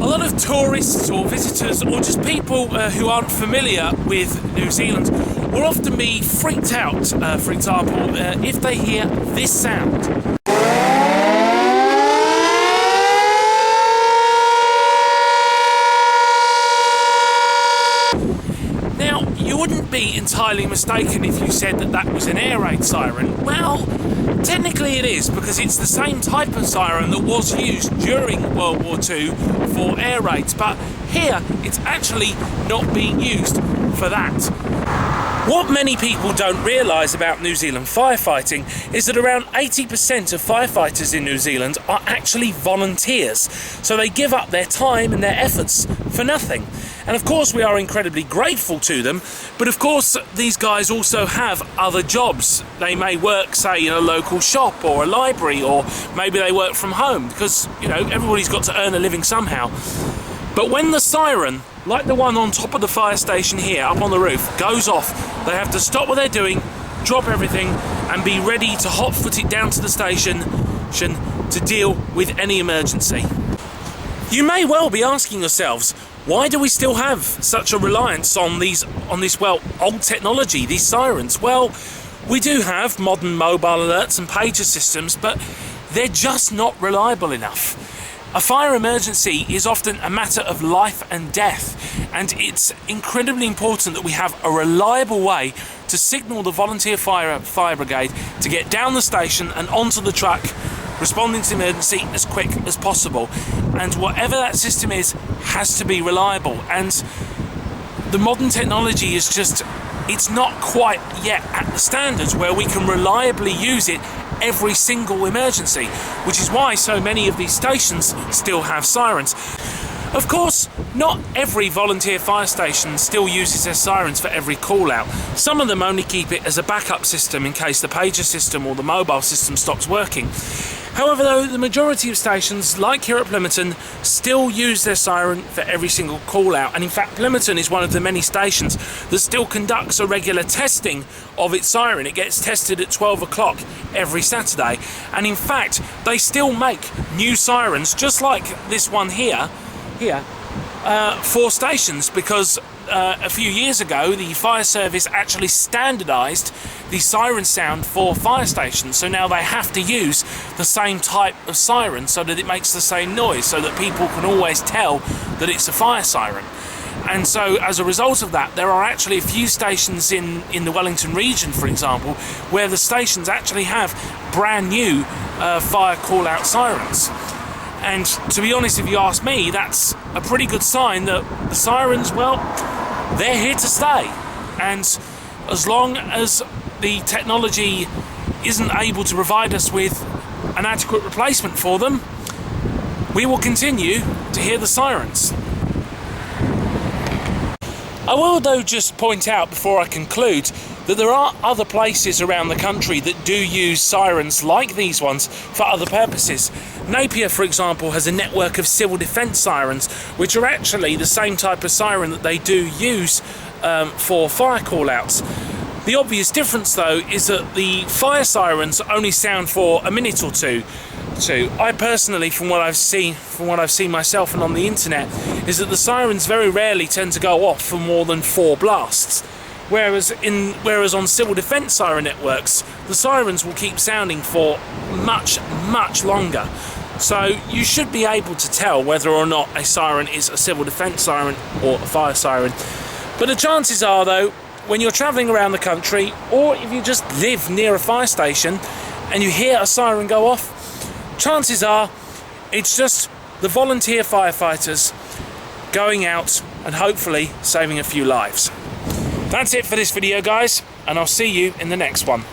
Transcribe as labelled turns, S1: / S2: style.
S1: lot of tourists or visitors or just people who aren't familiar with New Zealand will often be freaked out, for example, if they hear this sound. Now, you wouldn't be entirely mistaken if you said that that was an air raid siren. Well, technically it is, because it's the same type of siren that was used during World War II for air raids, but here it's actually not being used for that. What many people don't realise about New Zealand firefighting is that around 80% of firefighters in New Zealand are actually volunteers, so they give up their time and their efforts for nothing. And of course we are incredibly grateful to them, but of course these guys also have other jobs. They may work, say, in a local shop or a library, or maybe they work from home, because, you know, everybody's got to earn a living somehow. But when the siren, like the one on top of the fire station here, up on the roof, goes off, they have to stop what they're doing, drop everything, and be ready to hot-foot it down to the station to deal with any emergency. You may well be asking yourselves, why do we still have such a reliance on this, well, old technology, these sirens? Well, we do have modern mobile alerts and pager systems, but they're just not reliable enough. A fire emergency is often a matter of life and death, and it's incredibly important that we have a reliable way to signal the volunteer fire brigade to get down the station and onto the truck, responding to the emergency as quick as possible. And whatever that system is, has to be reliable. And the modern technology is just, it's not quite yet at the standards where we can reliably use it every single emergency, which is why so many of these stations still have sirens. Of course, not every volunteer fire station still uses their sirens for every call out. Some of them only keep it as a backup system in case the pager system or the mobile system stops working. However, though, the majority of stations, like here at Plympton, still use their siren for every single call out. And in fact, Plympton is one of the many stations that still conducts a regular testing of its siren. It gets tested at 12 o'clock every Saturday. And in fact, they still make new sirens, just like this one here, for stations, because a few years ago the fire service actually standardised the siren sound for fire stations, so now they have to use the same type of siren so that it makes the same noise, so that people can always tell that it's a fire siren. And so as a result of that, there are actually a few stations in the Wellington region, for example, where the stations actually have brand new fire call out sirens. And to be honest, if you ask me, that's a pretty good sign that the sirens, well, they're here to stay. And as long as the technology isn't able to provide us with an adequate replacement for them, we will continue to hear the sirens. I will, though, just point out before I conclude that there are other places around the country that do use sirens like these ones for other purposes. Napier, for example, has a network of civil defence sirens, which are actually the same type of siren that they do use for fire call-outs. The obvious difference, though, is that the fire sirens only sound for a minute or two. I personally, from what I've seen myself and on the internet, is that the sirens very rarely tend to go off for more than 4 blasts. Whereas on civil defence siren networks, the sirens will keep sounding for much, much longer. So you should be able to tell whether or not a siren is a civil defence siren or a fire siren. But the chances are, though, when you're travelling around the country, or if you just live near a fire station and you hear a siren go off, chances are it's just the volunteer firefighters going out and hopefully saving a few lives. That's it for this video, guys, and I'll see you in the next one.